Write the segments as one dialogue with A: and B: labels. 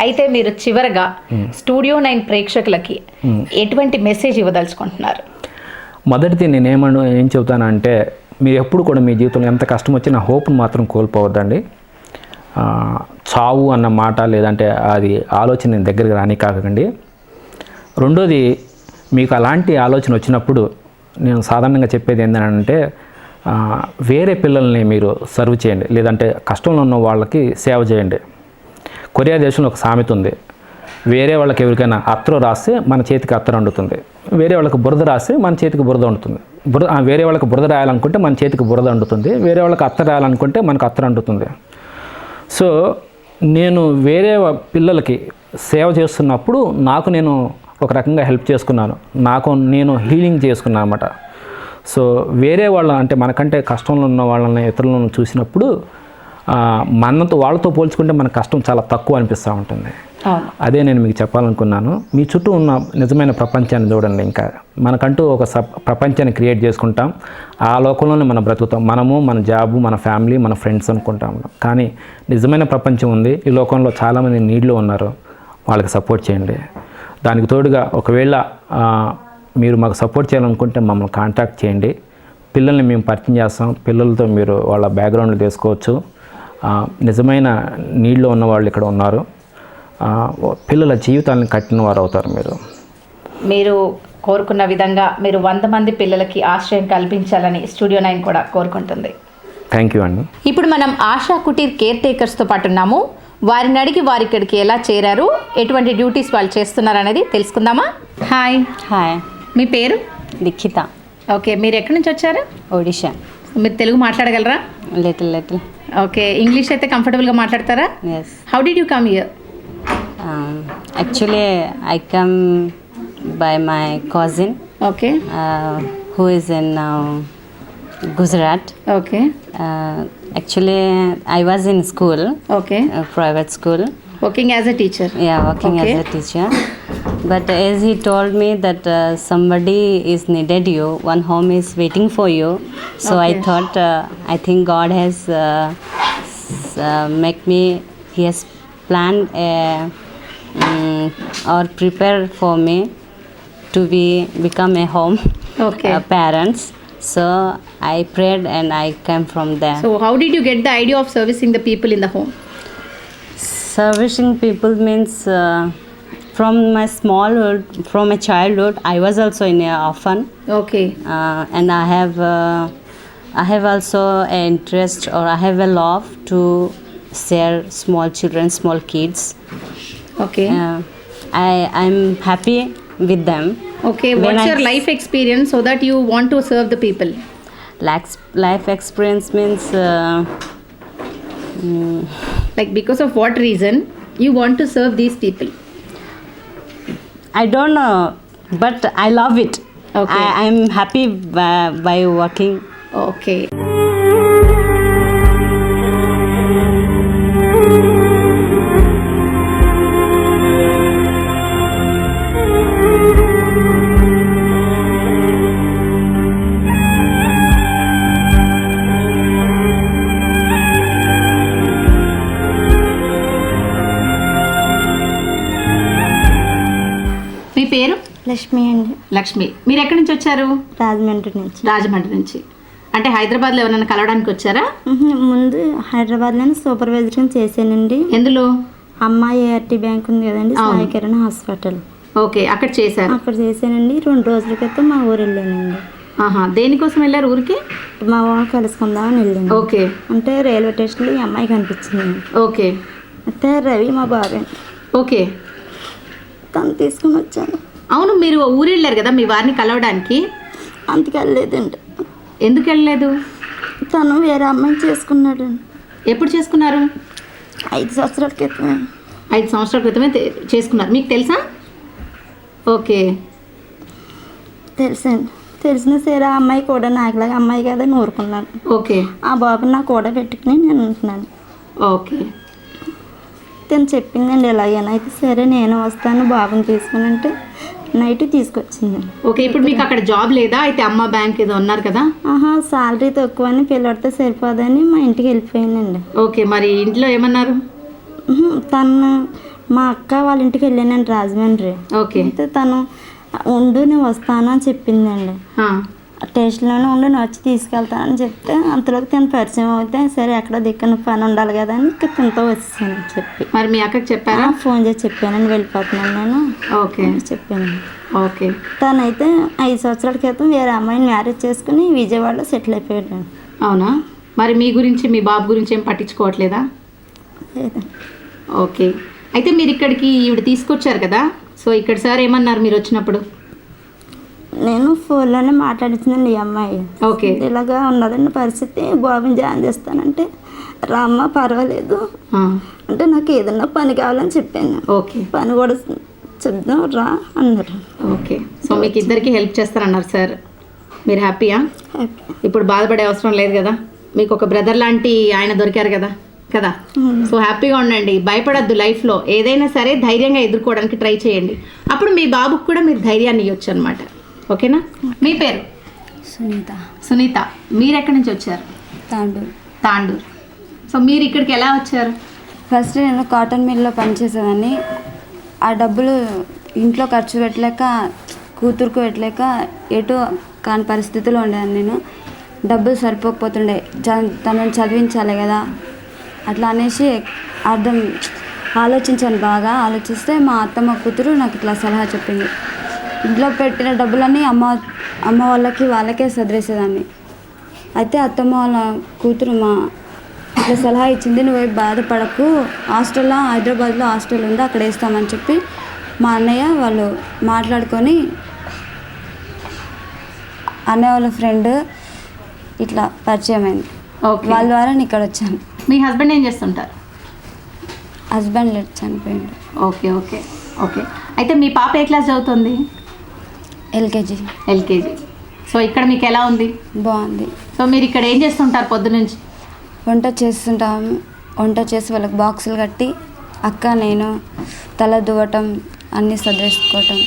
A: అయితే మీరు చివరగా స్టూడియో 9 ప్రేక్షకులకి ఎటువంటి మెసేజ్ ఇవ్వదలుచుకుంటున్నారు?
B: మొదటిది నేను ఏం చెబుతానంటే, మీరు ఎప్పుడు కూడా మీ జీవితంలో ఎంత కష్టం వచ్చినా హోప్ను మాత్రం కోల్పోవద్దండి. చావు అన్న మాట లేదంటే అది ఆలోచన దగ్గరికి రాని కాకండి. రెండోది, మీకు అలాంటి ఆలోచన వచ్చినప్పుడు నేను సాధారణంగా చెప్పేది ఏంటంటే, వేరే పిల్లల్ని మీరు సర్వ్ చేయండి, లేదంటే కష్టంలో ఉన్న వాళ్ళకి సేవ చేయండి. కొరియా దేశంలో ఒక సామెత ఉంది, వేరే వాళ్ళకి ఎవరికైనా అత్తరు రాస్తే మన చేతికి అత్తరు వండుతుంది, వేరే వాళ్ళకి బురద రాస్తే మన చేతికి బురద వండుతుంది. వేరే వాళ్ళకి బురద రాయాలనుకుంటే మన చేతికి బురద వండుతుంది, వేరే వాళ్ళకి అత్తరు రాయాలనుకుంటే మనకు అత్తరు వండుతుంది. సో నేను వేరే పిల్లలకి సేవ చేస్తున్నప్పుడు నేను ఒక రకంగా హెల్ప్ చేసుకున్నాను, నేను హీలింగ్ చేసుకున్నాను అన్నమాట. సో వేరే వాళ్ళ అంటే మనకంటే కష్టంలో ఉన్న వాళ్ళని ఇతరులను చూసినప్పుడు వాళ్ళతో పోల్చుకుంటే మన కష్టం చాలా తక్కువ అనిపిస్తూ ఉంటుంది. అదే నేను మీకు చెప్పాలనుకున్నాను. మీ చుట్టూ ఉన్న నిజమైన ప్రపంచాన్ని చూడండి. ఇంకా మనకంటూ ఒక ప్రపంచాన్ని క్రియేట్ చేసుకుంటాం, ఆ లోకంలోనే మనం బ్రతుకుతాం. మనము, మన జాబు, మన ఫ్యామిలీ, మన ఫ్రెండ్స్ అనుకుంటాం. కానీ నిజమైన ప్రపంచం ఉంది. ఈ లోకంలో చాలామంది నీడ్లో ఉన్నారు, వాళ్ళకి సపోర్ట్ చేయండి. దానికి తోడుగా ఒకవేళ మీరు మాకు సపోర్ట్ చేయాలనుకుంటే మమ్మల్ని కాంటాక్ట్ చేయండి. పిల్లల్ని మేము పరిచయం చేస్తాం, పిల్లలతో మీరు వాళ్ళ బ్యాక్గ్రౌండ్లు తెలుసుకోవచ్చు. నిజమైన నీడ్లో ఉన్న వాళ్ళు ఇక్కడ ఉన్నారు. పిల్లల జీవితాలను కట్టిన వారు అవుతారు.
A: మీరు కోరుకున్న విధంగా మీరు 100 మంది పిల్లలకి ఆశ్రయం కల్పించాలని స్టూడియో 9 కూడా కోరుకుంటుంది.
B: థ్యాంక్ యూ అండి.
A: ఇప్పుడు మనం ఆశా కుటీర్ కేర్ టేకర్స్తో పాటు ఉన్నాము. వారిని అడిగి వారి ఇక్కడికి ఎలా చేరారు, ఎటువంటి డ్యూటీస్ వాళ్ళు చేస్తున్నారు అనేది తెలుసుకుందామా? హాయ్.
C: హాయ్.
A: మీ పేరు?
C: లిఖిత.
A: ఓకే, మీరు ఎక్కడి నుంచి వచ్చారు?
C: ఒడిషా.
A: మీరు తెలుగు మాట్లాడగలరా?
C: లిటిల్.
A: ఓకే, ఇంగ్లీష్ అయితే కంఫర్టబుల్గా మాట్లాడతారా?
C: Yes.
A: How did you come here?
C: Actually, I come by my cousin.
A: Okay.
C: Who is in Gujarat.
A: Okay.
C: Actually, I was in school.
A: Okay.
C: Private school.
A: Working as a teacher.
C: Yeah, working
A: Okay.
C: as a teacher. But as he told me that somebody is needed you, one home is waiting for you. So I
A: Okay.
C: thought, I think God has make me. He has planned or prepared for me to become a home.
A: Okay.
C: Parents. So I prayed and I came from there.
A: So how did you get the idea of servicing the people in the home?
C: Servicing people means from my from my childhood, I was also in a orphan.
A: Okay.
C: And I have also an interest, or I have a love to share small children, small kids.
A: Okay.
C: I'm happy with them.
A: Okay,
C: When
A: what's
C: I-
A: your life experience so that you want to serve the people?
C: Life experience means
A: Like because of what reason you want to serve these people?
C: I don't know, but I love it.
A: Okay.
C: I'm happy by working.
A: Okay. మీ పేరు?
D: లక్ష్మి అండి.
A: లక్ష్మి. మీరు ఎక్కడి నుంచి వచ్చారు?
D: రాజమండ్రి నుంచి.
A: రాజమండ్రి నుంచి. అంటే హైదరాబాద్లో ఎవరైనా కలవడానికి వచ్చారా?
D: ముందు హైదరాబాద్లోనే సూపర్వైజర్ చేశానండి.
A: ఎందులో?
D: అమ్మాయి ART బ్యాంక్ ఉంది కదండి, సాయి కిరణ్ హాస్పిటల్.
A: ఓకే, అక్కడ చేశారు.
D: అక్కడ చేశానండి. 2 రోజుల క్రితం మా ఊరు వెళ్ళానండి.
A: ఆహా, దేనికోసం వెళ్ళారు ఊరికి?
D: మా ఊరు కలుసుకుందామని వెళ్ళాను.
A: ఓకే.
D: అంటే రైల్వే స్టేషన్లో ఈ అమ్మాయి కనిపించింది.
A: ఓకే.
D: అయితే రవి మా బాబాయ్.
A: ఓకే.
D: తను తీసుకుని వచ్చాను.
A: అవును, మీరు ఊరు వెళ్ళారు కదా మీ వారిని కలవడానికి,
D: అందుకు వెళ్ళలేదండి.
A: ఎందుకు వెళ్ళలేదు?
D: తను వేరే అమ్మాయి చేసుకున్నాడండి.
A: ఎప్పుడు చేసుకున్నారు?
D: 5 సంవత్సరాల క్రితమే.
A: 5 సంవత్సరాల క్రితమే చేసుకున్నారు. మీకు తెలుసా? ఓకే.
D: తెలుసండి. తెలిసిన సరే ఆ అమ్మాయి కూడా నాకులాగా అమ్మాయి కదా ఊరుకున్నాను.
A: ఓకే.
D: ఆ బాబుని నాకు కూడా పెట్టుకుని నేను ఉంటున్నాను.
A: ఓకే.
D: తను చెప్పిందండి ఎలాగైనా. అయితే సరే నేను వస్తాను బాబుని తీసుకుని అంటే నైట్ తీసుకొచ్చింది.
A: ఓకే. ఇప్పుడు మీకు అక్కడ జాబ్ లేదా? అయితే అమ్మ బ్యాంక్ ఏదో ఉన్నారు కదా.
D: సాలరీ తక్కువ అని పిల్లడితో సరిపోదని మా ఇంటికి వెళ్ళిపోయిందండి.
A: ఓకే, మరి ఇంట్లో ఏమన్నారు?
D: తను మా అక్క వాళ్ళ ఇంటికి వెళ్ళానండి రాజమండ్రి.
A: ఓకే.
D: అయితే తను ఉండు నేను వస్తాను అని చెప్పిందండి. స్టేషన్లోనే ఉండి నేను వచ్చి తీసుకెళ్తానని చెప్తే అంతలోకి తను పరిచయం అవుతే సరే ఎక్కడ దిక్కున పని ఉండాలి కదా అని తనతో వచ్చాను చెప్పి.
A: మరి మీ అక్కకి చెప్పారా?
D: ఫోన్ చేసి చెప్పానండి వెళ్ళిపోతున్నాను నేను.
A: ఓకే.
D: చెప్పాను.
A: ఓకే.
D: తనైతే 5 సంవత్సరాల క్రితం వేరే అమ్మాయిని మ్యారేజ్ చేసుకుని విజయవాడలో సెటిల్ అయిపోయాడు.
A: అవునా? మరి మీ గురించి మీ బాబు గురించి ఏం పట్టించుకోవట్లేదా?
D: లేదా.
A: ఓకే. అయితే మీరు ఇక్కడికి ఈవిడ తీసుకొచ్చారు కదా, సో ఇక్కడ సార్ ఏమన్నారు మీరు వచ్చినప్పుడు?
D: నేను ఫోన్లోనే మాట్లాడుతుందండి ఈ అమ్మాయి.
A: ఓకే.
D: ఇలాగా ఉన్నదండి పరిస్థితి, బాబుని జాయిన్ చేస్తానంటే రామ్మ పర్వాలేదు అంటే నాకు ఏదన్నా పని కావాలని చెప్పాను.
A: ఓకే.
D: పని కూడా చెప్దాం రా అన్నారు.
A: ఓకే. సో మీకు ఇద్దరికి హెల్ప్ చేస్తారన్నారు సార్, మీరు హ్యాపీయా?
D: హ్యాపీ.
A: ఇప్పుడు బాధపడే అవసరం లేదు కదా, మీకు ఒక బ్రదర్ లాంటి ఆయన దొరికారు కదా కదా. సో హ్యాపీగా ఉండండి, భయపడద్దు. లైఫ్లో ఏదైనా సరే ధైర్యంగా ఎదుర్కోవడానికి ట్రై చేయండి, అప్పుడు మీ బాబుకు కూడా మీరు ధైర్యాన్ని ఇవ్వచ్చు అనమాట. ఓకేనా? మీ పేరు?
C: సునీత.
A: సునీత. మీరు ఎక్కడి నుంచి వచ్చారు?
C: తాండూరు.
A: తాండూరు. సో మీరు ఇక్కడికి ఎలా వచ్చారు?
C: ఫస్ట్ నేను కాటన్ మిల్లో పనిచేసేదాన్ని. ఆ డబ్బులు ఇంట్లో ఖర్చు పెట్టలేక కూతురుకు పెట్టలేక ఎటు కాని పరిస్థితిలో ఉండేదాన్ని. నేను డబ్బులు సరిపోకపోతుండే, తనని చదివించాలి కదా అట్లా అనేసి ఆలోచించాను. బాగా ఆలోచిస్తే మా అత్తమ్మ కూతురు నాకు ఇట్లా సలహా చెప్పింది. ఇంట్లో పెట్టిన డబ్బులన్నీ అమ్మ వాళ్ళకే సదిరేసేదాన్ని. అయితే అత్తమ్మ వాళ్ళ కూతురు ఇట్లా సలహా ఇచ్చింది, నువ్వు బాధపడకు, హాస్టల్లో హైదరాబాద్లో హాస్టల్ ఉంది అక్కడ వేస్తామని చెప్పి మా అన్నయ్య వాళ్ళు మాట్లాడుకొని అన్నయ్య వాళ్ళ ఫ్రెండ్ ఇట్లా పరిచయం అయింది. వాళ్ళ ద్వారా నేను ఇక్కడ వచ్చాను.
A: మీ హస్బెండ్ ఏం చేస్తుంటారు?
C: హస్బెండ్ చనిపోయిండు.
A: ఓకే. ఓకే. ఓకే. అయితే మీ పాప ఏ క్లాస్ చదువుతుంది?
C: ఎల్కేజీ.
A: సో ఇక్కడ మీకు ఎలా ఉంది?
C: బాగుంది.
A: సో మీరు ఇక్కడ ఏం చేస్తుంటారు పొద్దునుంచి?
C: వంట చేస్తుంటాము. వంట చేసి వాళ్ళకి బాక్సులు కట్టి అక్క నేను తల దువ్వటం అన్నీ సర్దేసుకోవటం.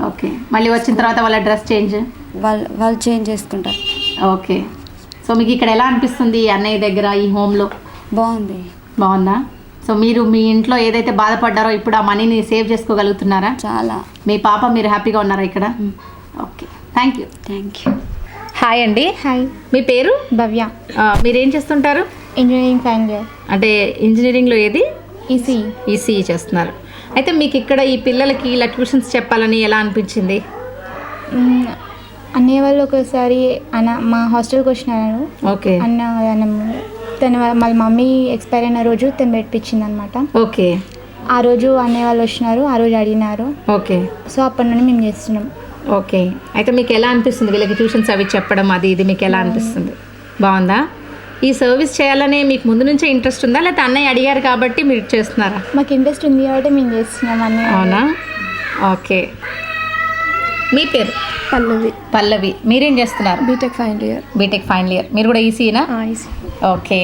A: ఓకే. మళ్ళీ వచ్చిన తర్వాత వాళ్ళ డ్రెస్ చేంజ్
C: వాళ్ళు చేంజ్ చేసుకుంటారు.
A: ఓకే. సో మీకు ఇక్కడ ఎలా అనిపిస్తుంది అన్నయ్య దగ్గర ఈ హోమ్లో? బాగుందా? సో మీరు మీ ఇంట్లో ఏదైతే బాధపడ్డారో ఇప్పుడు ఆ మనీని సేవ్ చేసుకోగలుగుతున్నారా?
C: చాలా.
A: మీ పాప మీరు హ్యాపీగా ఉన్నారా ఇక్కడ? ఓకే. Thank you. హాయ్ అండి.
E: హాయ్.
A: మీ పేరు?
E: భవ్య.
A: మీరేం చేస్తుంటారు?
E: Engineering final year.
A: అంటే ఇంజనీరింగ్లో ఏది?
E: ఈసీఈ
A: చేస్తున్నారు. అయితే మీకు ఇక్కడ ఈ పిల్లలకి ఇలా ట్యూషన్స్ చెప్పాలని ఎలా అనిపించింది?
E: అన్నయ్య వాళ్ళు ఒకసారి మా హాస్టల్కి వచ్చినారు.
A: ఓకే.
E: తను వాళ్ళ మమ్మీ ఎక్స్పైర్ అయిన రోజు తను పెట్టించింది అనమాట.
A: ఓకే.
E: ఆ రోజు అన్నయ్య వాళ్ళు వచ్చినారు, ఆ రోజు అడిగినారు.
A: ఓకే.
E: సో అప్పటి నుండి మేము చేస్తున్నాం.
A: ఓకే. అయితే మీకు ఎలా అనిపిస్తుంది వీళ్ళకి ట్యూషన్స్ అవి చెప్పడం అది ఇది మీకు ఎలా అనిపిస్తుంది? బాగుందా? ఈ సర్వీస్ చేయాలనే మీకు ముందు నుంచే ఇంట్రెస్ట్ ఉందా, లేకపోతే అన్నయ్య అడిగారు కాబట్టి మీరు చేస్తున్నారా?
E: మాకు ఇంట్రెస్ట్ ఉంది కాబట్టి మేము చేస్తున్నాం అన్నయ్య.
A: అవునా? ఓకే. మీ పేరు? పల్లవి. మీరేం చేస్తున్నారు?
E: BTech final year. మీరు కూడా ఈసీనా? ఈసీ.
A: ఓకే.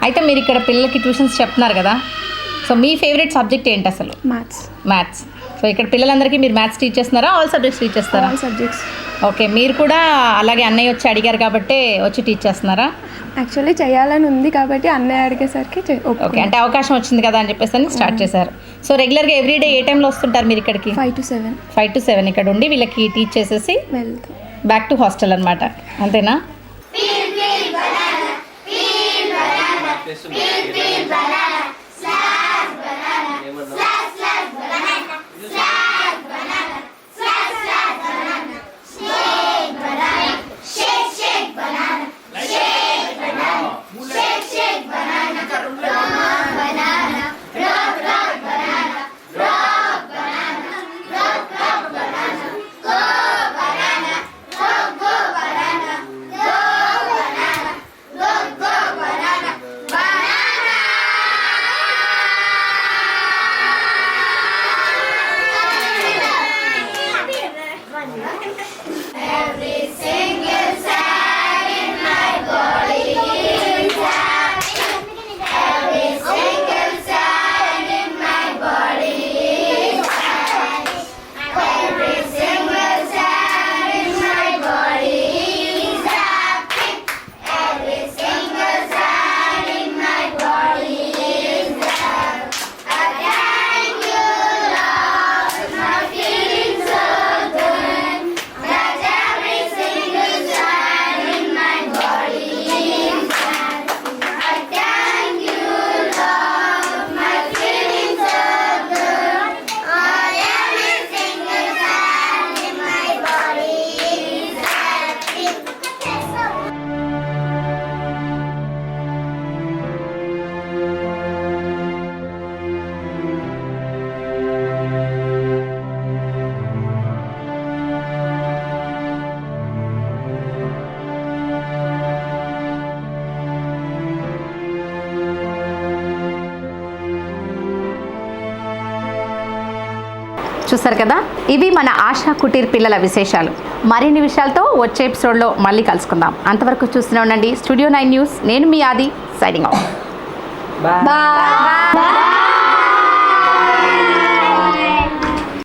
A: అయితే మీరు ఇక్కడ పిల్లలకి ట్యూషన్స్ చెప్తున్నారు కదా, సో మీ ఫేవరెట్ సబ్జెక్ట్ ఏంటి అసలు? మ్యాథ్స్. సో ఇక్కడ పిల్లలందరికీ మీరు మ్యాథ్స్ టీచ్ చేస్తున్నారా, ఆల్ సబ్జెక్ట్స్ టీచ్ చేస్తారా?
E: All subjects.
A: ఓకే. మీరు కూడా అలాగే అన్నయ్య వచ్చి అడిగారు కాబట్టి వచ్చి టీచ్ చేస్తున్నారా?
E: యాక్చువల్లీ చేయాలని ఉంది కాబట్టి అన్నయ్య అడిగేసరికి
A: ఓకే. అంటే అవకాశం వచ్చింది కదా అని చెప్పేసి స్టార్ట్ చేశారు. సో రెగ్యులర్గా ఎవ్రీడే ఏ టైంలో వస్తుంటారు మీరు ఇక్కడికి? 5 to 7 ఇక్కడ ఉండి వీళ్ళకి టీచ్ చేసేసి బ్యాక్ టు హాస్టల్ అనమాట, అంతేనా? చూసారు కదా, ఇవి మన ఆశా కుటీర్ పిల్లల విశేషాలు. మరిన్ని విషయాలతో వచ్చే ఎపిసోడ్లో మళ్ళీ కలుసుకుందాం. అంతవరకు చూస్తూనే ఉండండి Studio 9 న్యూస్. నేను మీ ఆది, సైనింగ్ ఆఫ్.
C: బాయ్.